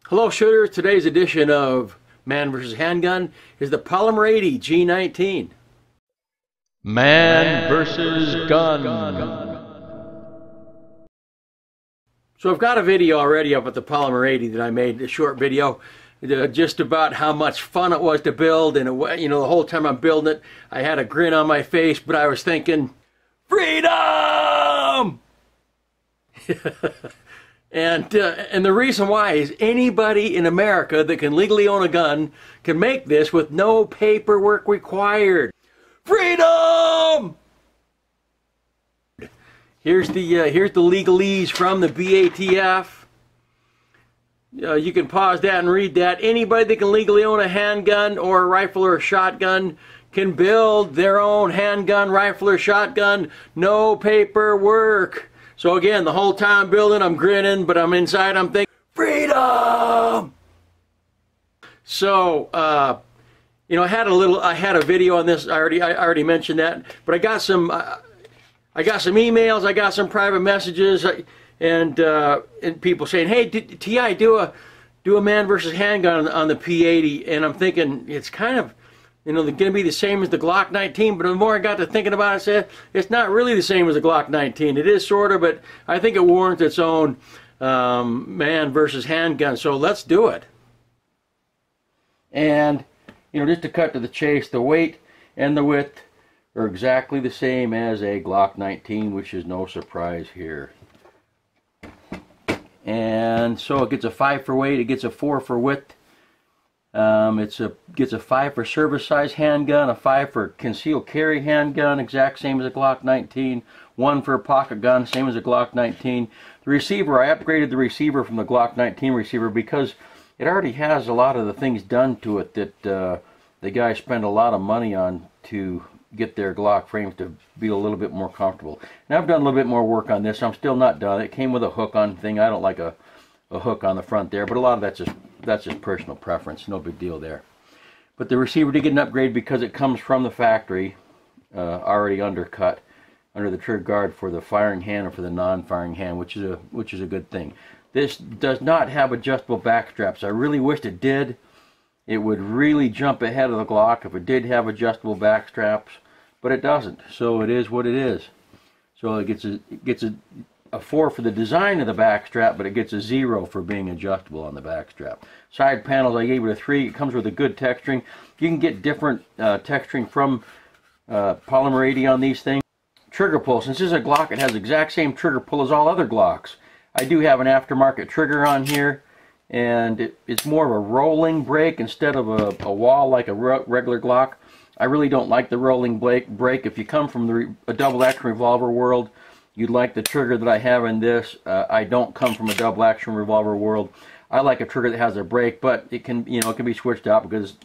Hello shooters, today's edition of Man vs. Handgun is the Polymer80 G19. Man versus gun. So I've got a video already up with the Polymer80 that I made, a short video, just about how much fun it was to build, and the whole time I'm building it, I had a grin on my face, but I was thinking, freedom! And the reason why is anybody in America that can legally own a gun can make this with no paperwork required. Freedom! Here's the legalese from the BATF. You can pause that and read that. Anybody that can legally own a handgun or a rifle or a shotgun can build their own handgun, rifle, or shotgun. No paperwork. So again, the whole time building, I'm grinning, but I'm inside, I'm thinking, freedom! So, I had a video on this. I already mentioned that, but I got some emails, I got some private messages, and people saying, hey, Ti, do a man versus handgun on the P80, and I'm thinking it's kind of, they're going to be the same as the Glock 19, but the more I got to thinking about it, I said, it's not really the same as the Glock 19. It is sort of, but I think it warrants its own man versus handgun, so let's do it. And, just to cut to the chase, the weight and the width are exactly the same as a Glock 19, which is no surprise here. And so it gets a 5 for weight, it gets a 4 for width. Gets a 5 for service size handgun, a 5 for concealed carry handgun, exact same as a Glock 19, 1 for a pocket gun, same as a Glock 19. The receiver, I upgraded the receiver from the Glock 19 receiver because it already has a lot of the things done to it that the guys spend a lot of money on to get their Glock frames to be a little bit more comfortable. And I've done a little bit more work on this. I'm still not done. It came with a hook on thing. I don't like a hook on the front there, but a lot of that's just personal preference. No big deal there. But the receiver did get an upgrade because it comes from the factory, already undercut under the trigger guard for the firing hand or for the non-firing hand, which is a good thing. This does not have adjustable back straps. I really wished it did. It would really jump ahead of the Glock if it did have adjustable back straps, but it doesn't. So it is what it is. So it gets a 4 for the design of the back strap, but it gets a 0 for being adjustable on the back strap. Side panels, I gave it a 3. It comes with a good texturing. You can get different texturing from Polymer80 on these things. Trigger pull, since this is a Glock, it has the exact same trigger pull as all other Glocks. I do have an aftermarket trigger on here, and it's more of a rolling brake instead of a wall like a regular Glock. I really don't like the rolling brake. If you come from a double action revolver world, you'd like the trigger that I have in this. I don't come from a double action revolver world. I like a trigger that has a brake, but it can be switched out because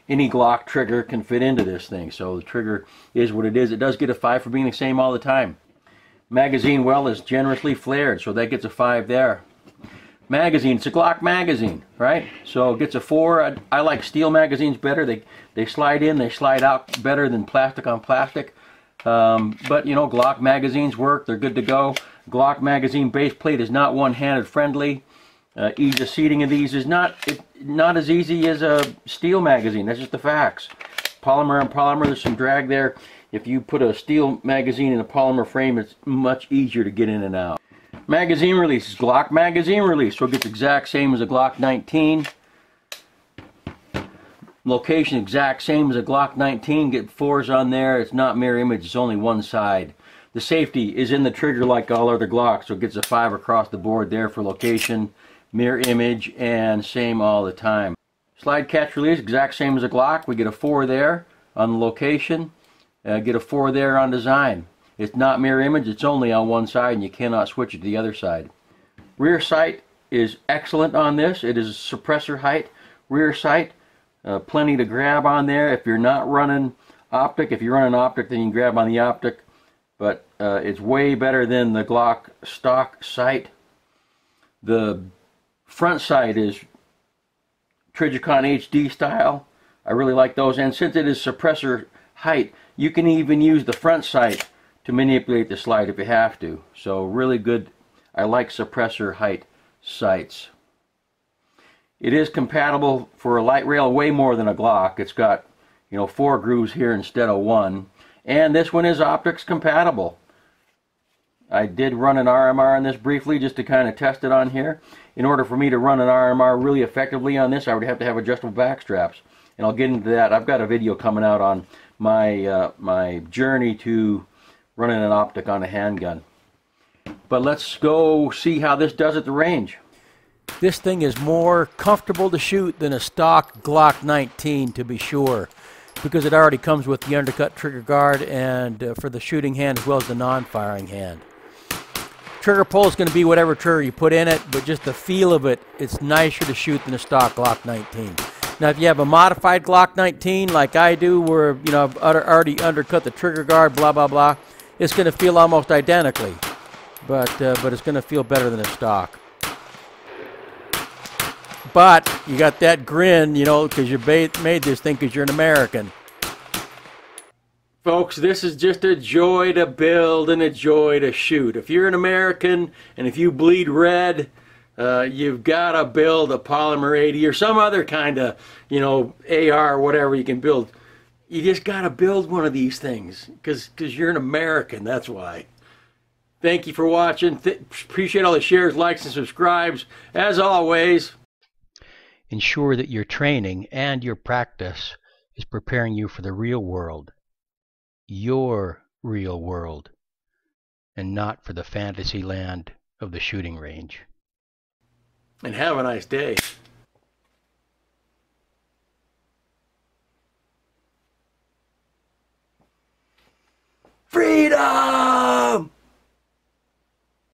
any Glock trigger can fit into this thing. So the trigger is what it is. It does get a 5 for being the same all the time. Magazine well is generously flared, so that gets a 5 there. Magazine, it's a Glock magazine, right? So it gets a 4. I like steel magazines better. They slide in, they slide out better than plastic on plastic. But Glock magazines work, they're good to go. Glock magazine base plate is not one-handed friendly. Ease of seating of these is not as easy as a steel magazine. That's just the facts. Polymer on polymer, there's some drag there. If you put a steel magazine in a polymer frame, it's much easier to get in and out. Magazine release is Glock magazine release, so it gets exact same as a Glock 19. Location exact same as a Glock 19. Get 4s on there. It's not mirror image, it's only one side. The safety is in the trigger like all other Glocks, so it gets a 5 across the board there for location, mirror image, and same all the time. Slide catch release exact same as a Glock. We get a 4 there on the location. Get a 4 there on design. It's not mirror image, it's only on one side, and you cannot switch it to the other side. Rear sight is excellent on this. It is suppressor height rear sight. Plenty to grab on there. If you're not running optic, if you're running optic, then you can grab on the optic. But it's way better than the Glock stock sight. The front sight is Trijicon HD style. I really like those. And since it is suppressor height, you can even use the front sight to manipulate the slide if you have to. So really good. I like suppressor height sights. It is compatible for a light rail way more than a Glock. It's got, 4 grooves here instead of 1. And this one is optics compatible. I did run an RMR on this briefly just to kind of test it on here. In order for me to run an RMR really effectively on this, I would have to have adjustable back straps. And I'll get into that. I've got a video coming out on my my journey to running an optic on a handgun. But let's go see how this does at the range. This thing is more comfortable to shoot than a stock Glock 19, to be sure, because it already comes with the undercut trigger guard and for the shooting hand as well as the non-firing hand. Trigger pull is going to be whatever trigger you put in it, but just the feel of it, it's nicer to shoot than a stock Glock 19. Now, if you have a modified Glock 19 like I do, where I've already undercut the trigger guard, blah blah blah, it's going to feel almost identically, but it's going to feel better than a stock. But you got that grin, because you made this thing because you're an American. Folks, this is just a joy to build and a joy to shoot. If you're an American and if you bleed red, you've got to build a Polymer 80 or some other kind of, AR or whatever you can build. You just got to build one of these things because you're an American, that's why. Thank you for watching. Appreciate all the shares, likes, and subscribes. As always, ensure that your training and your practice is preparing you for the real world. Your real world, and not for the fantasy land of the shooting range. And have a nice day. Freedom!